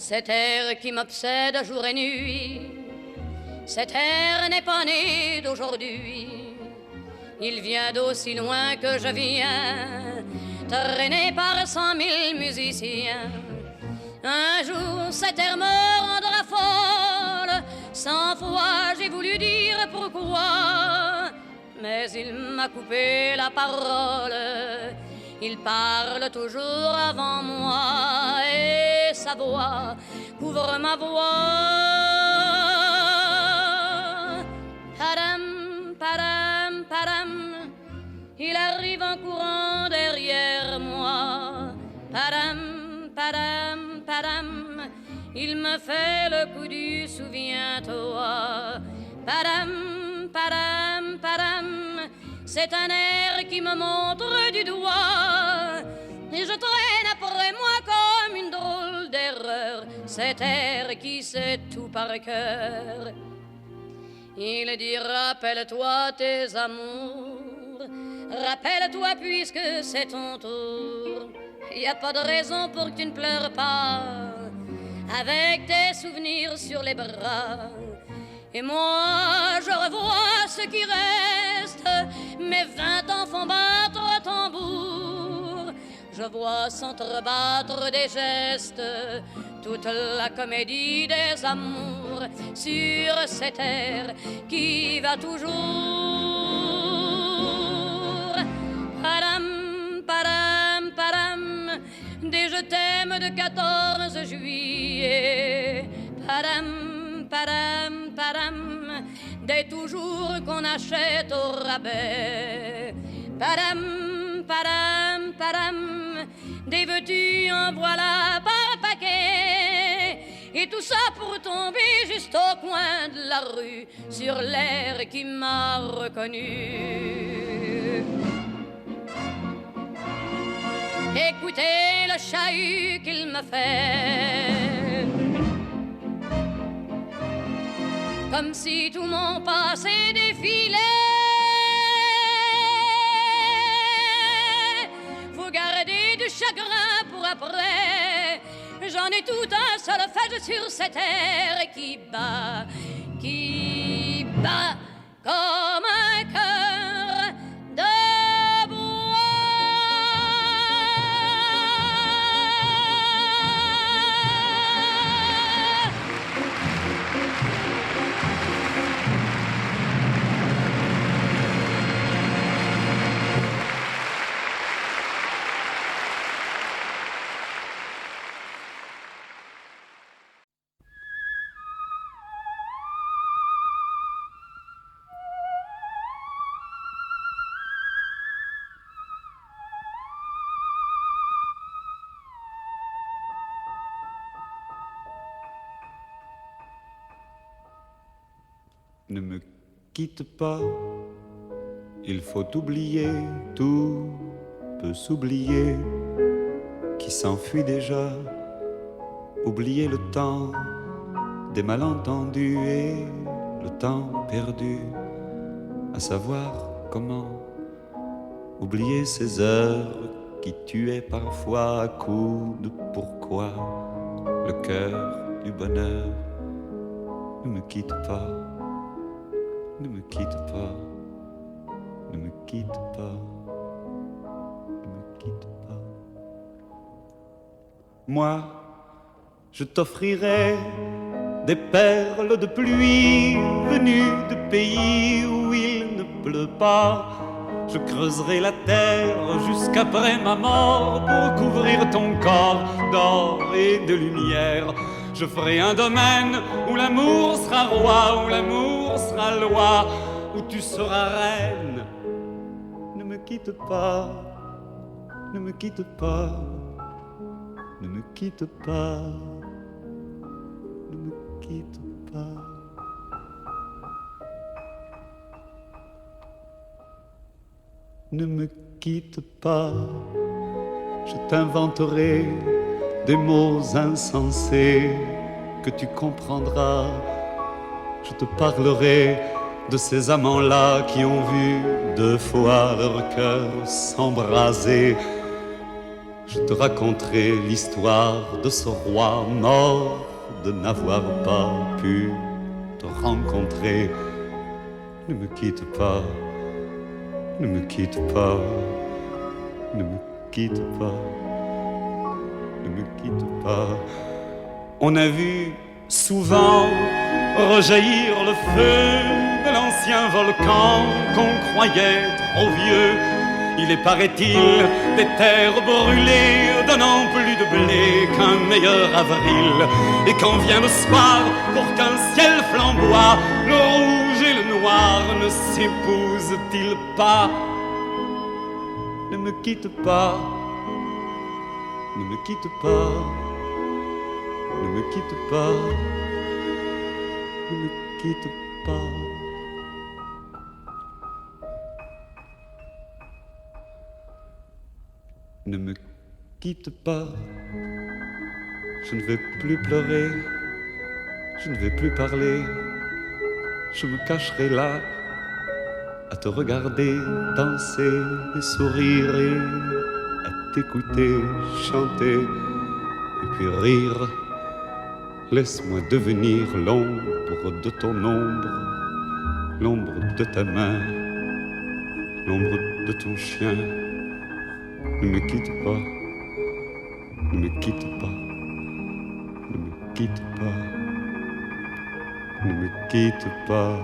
cet air qui m'obsède jour et nuit, cet air n'est pas né d'aujourd'hui. Il vient d'aussi loin que je viens, traîné par 100 000 musiciens. Un jour cet air me rendra folle, 100 fois j'ai voulu dire pourquoi, mais il m'a coupé la parole. Il parle toujours avant moi et sa voix couvre ma voix. Padam, padam, padam, il arrive en courant derrière moi. Padam, padam, padam, il me fait le coup du souviens-toi. Padam, padam, padam, c'est un air qui me montre du doigt et je traîne après moi comme une drôle d'erreur cet air qui sait tout par cœur. Il dit rappelle-toi tes amours, rappelle-toi puisque c'est ton tour. Y a pas de raison pour que tu ne pleures pas avec tes souvenirs sur les bras. Et moi je revois ce qui reste, mes 20 ans font battre tambour. Je vois s'entrebattre des gestes toute la comédie des amours sur cette terre qui va toujours. Padam, padam, padam, des je t'aime de 14 juillet. Padam, padam, padam, des toujours qu'on achète au rabais. Padam, padam, padam, des veux-tu en voilà par paquet. Et tout ça pour tomber juste au coin de la rue sur l'air qui m'a reconnu. Écoutez le chahut qu'il me fait, comme si tout mon passé défilait. Faut garder du chagrin pour après. J'en ai tout un solfège sur cette terre qui bat comme un cœur de bois. Ne me quitte pas, il faut oublier, tout peut s'oublier, qui s'enfuit déjà, oublier le temps des malentendus et le temps perdu, à savoir comment oublier ces heures qui tuaient parfois à coups de pourquoi, le cœur du bonheur. Ne me quitte pas. Ne me quitte pas, ne me quitte pas, ne me quitte pas. Moi, je t'offrirai des perles de pluie venues de pays où il ne pleut pas. Je creuserai la terre jusqu'après ma mort pour couvrir ton corps d'or et de lumière. Je ferai un domaine où l'amour sera roi, où l'amour sera loi, où tu seras reine. Ne me quitte pas, ne me quitte pas, ne me quitte pas, ne me quitte pas. Ne me quitte pas, je t'inventerai des mots insensés que tu comprendras. Je te parlerai de ces amants-là qui ont vu 2 fois leur cœur s'embraser. Je te raconterai l'histoire de ce roi mort de n'avoir pas pu te rencontrer. Ne me quitte pas, ne me quitte pas, ne me quitte pas, ne me quitte pas. On a vu souvent rejaillir le feu de l'ancien volcan qu'on croyait trop vieux. Il est, paraît-il, des terres brûlées donnant plus de blé qu'un meilleur avril. Et quand vient le soir, pour qu'un ciel flamboie, le rouge et le noir ne s'épousent-ils pas? Ne me quitte pas, ne me quitte pas, ne me quitte pas, ne me quitte pas. Ne me quitte pas, je ne vais plus pleurer, je ne vais plus parler, je me cacherai là à te regarder danser et sourire et à t'écouter chanter et puis rire. Laisse-moi devenir l'ombre de ton ombre, l'ombre de ta main, l'ombre de ton chien. Ne me quitte pas, ne me quitte pas, ne me quitte pas, ne me quitte pas.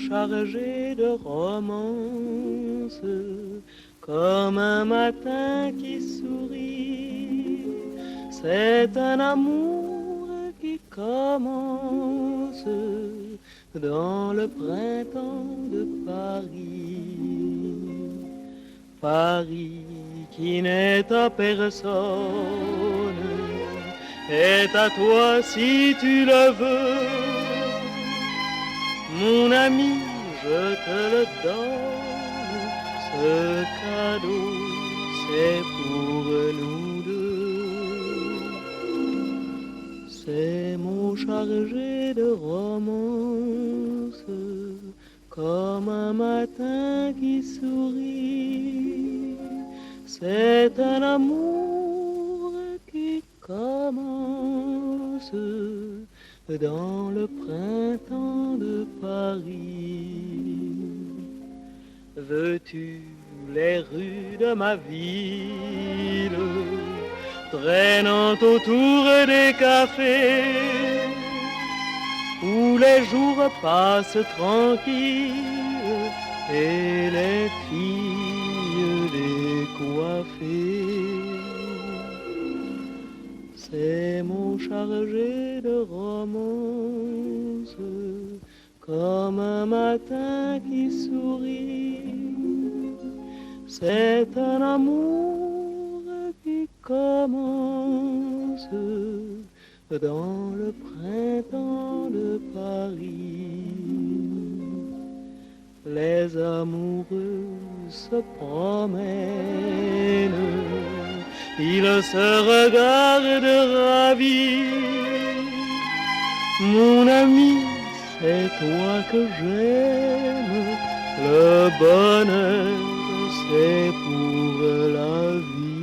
Chargé de romance, comme un matin qui sourit, c'est un amour qui commence dans le printemps de Paris. Paris qui n'est à personne est à toi si tu le veux. Mon ami, je te le donne, ce cadeau, c'est pour nous deux. C'est mon chargé de romance, comme un matin qui sourit. C'est un amour qui commence dans le printemps de Paris. Veux-tu les rues de ma ville, traînant autour des cafés, où les jours passent tranquilles et les filles décoiffées? C'est mon chargé de romance, comme un matin qui sourit. C'est un amour qui commence dans le printemps de Paris. Les amoureux se promènent, ils se regardent ravis. Mon ami, c'est toi que j'aime, le bonheur, c'est pour la vie.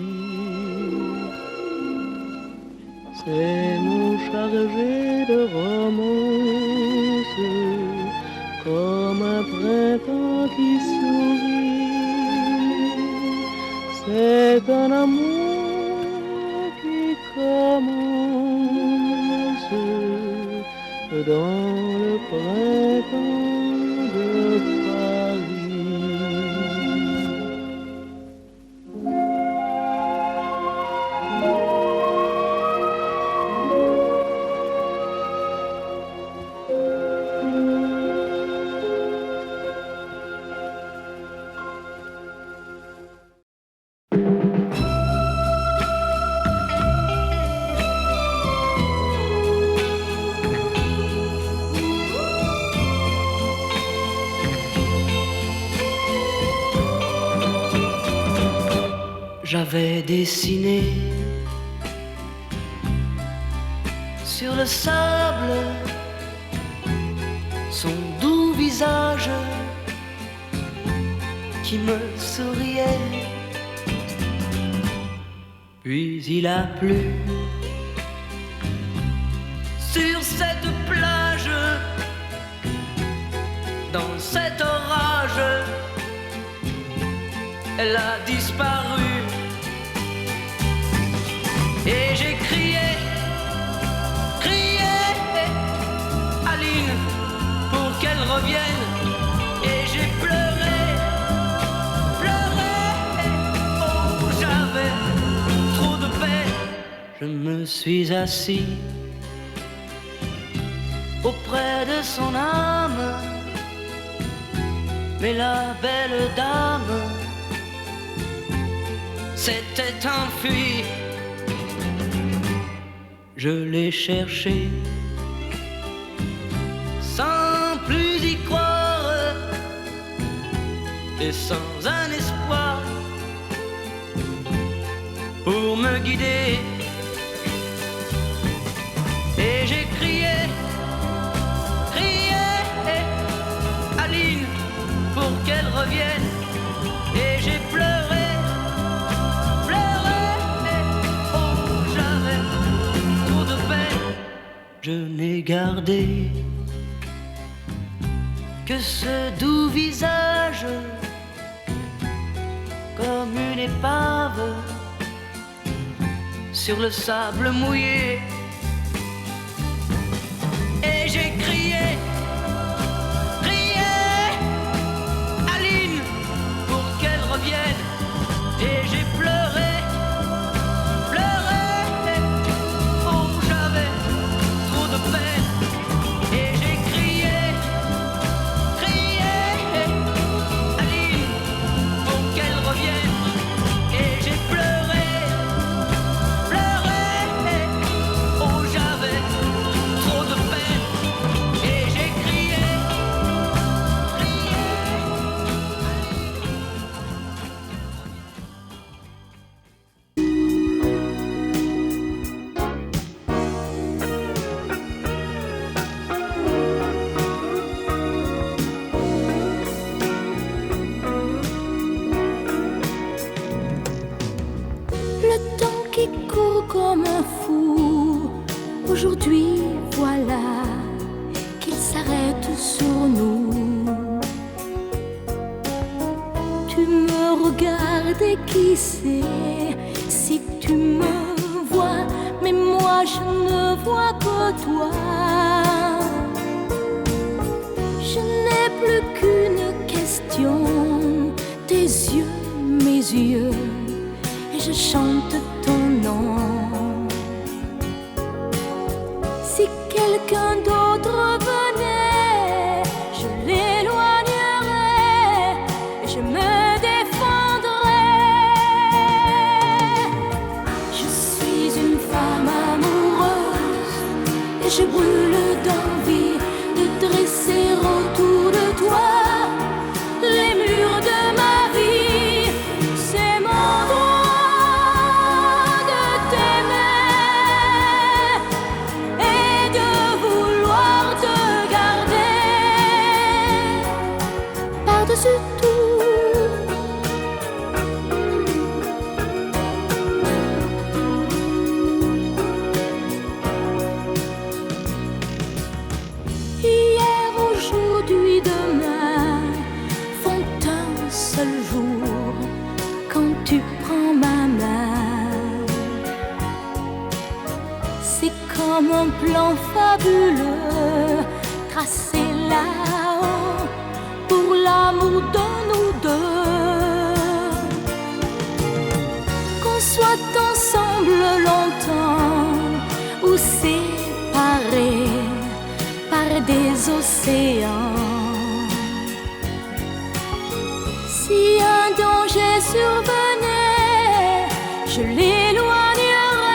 C'est mon chargé de romance, comme un printemps qui sourit. C'est un amour qui commence dans le printemps de Paris. j'avais dessiné sur le sable son doux visage qui me souriait. Puis il a plu sur cette plage, dans cet orage, elle a disparu. Et j'ai crié, crié, Aline, pour qu'elle revienne. Et j'ai pleuré, pleuré, oh j'avais trop de peine. Je me suis assis auprès de son âme, mais la belle dame s'était enfuie. Je l'ai cherchée sans plus y croire et sans un espoir pour me guider. Et j'ai crié, crié, Aline, pour qu'elle revienne. Et j'ai pleuré, pleuré, oh j'avais trop de peine. Je n'ai gardé que ce doux visage comme une épave sur le sable mouillé. Et j'ai crié, crié, Aline, pour qu'elle revienne. Et j'ai pleuré, pleuré, oh j'avais trop de peine. Et j'ai crié, crié, Aline, pour qu'elle revienne. Et j'ai pleuré, pleuré, oh j'avais trop de peine. Et j'ai crié, crié. Le temps qui court comme un fou, aujourd'hui voilà qu'il s'arrête sur nous. Tu me regardes et qui sait si tu me vois, mais moi je ne vois que toi. Je n'ai plus qu'une question, tes yeux, mes yeux, et je chante ton nom. Si quelqu'un d'autre venait, je l'éloignerais et je me défendrais. Je suis une femme amoureuse et je brûle d'envie de dresser autour de toi les murs de ma vie. C'est mon droit de t'aimer et de vouloir te garder par-dessus tout. Hier, aujourd'hui, demain font un seul jour quand tu prends ma main. C'est comme un plan fabuleux tracé là-haut pour l'amour de nous deux. Qu'on soit ensemble longtemps ou séparés par des océans. Si un danger survenait, je l'éloignerais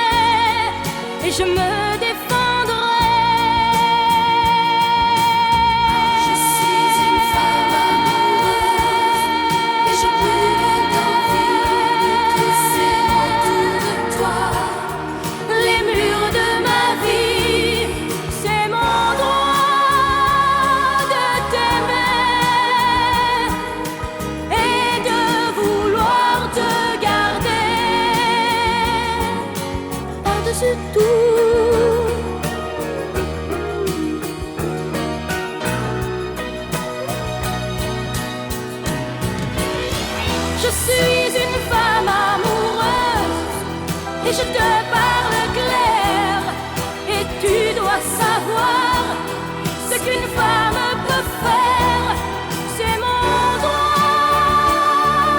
et je me défendrais. Je suis une femme amoureuse et je brûle d'envie de te par-dessus tout. Je suis une femme amoureuse et je te parle clair. Et tu dois savoir ce qu'une femme peut faire. C'est mon droit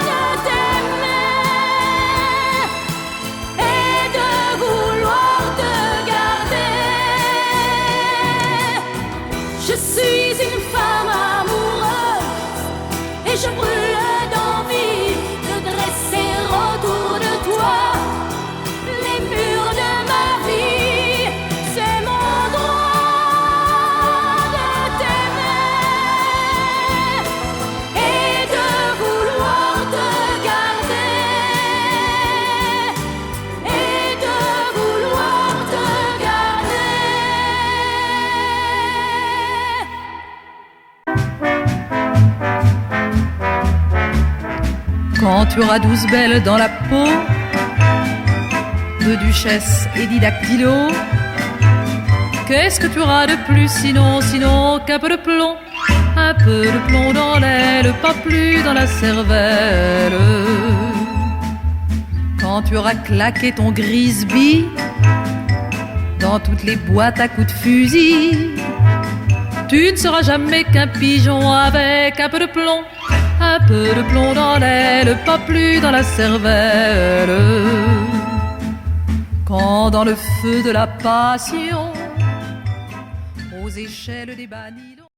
de t'aimer et de vouloir te garder. Je suis une femme amoureuse et je brûle d'envie de dresser autour de toi les murs de ma vie. C'est mon droit de t'aimer et de vouloir te garder et de vouloir te garder. Quand tu auras 12 belles dans la peau, 2 duchesses et 10 dactylos, qu'est-ce que tu auras de plus sinon qu'un peu de plomb? Un peu de plomb dans l'aile, pas plus dans la cervelle. Quand tu auras claqué ton Grisby dans toutes les boîtes à coups de fusil, tu ne seras jamais qu'un pigeon avec un peu de plomb. Un peu de plomb dans l'aile, pas plus dans la cervelle. Quand dans le feu de la passion, aux échelles des bannis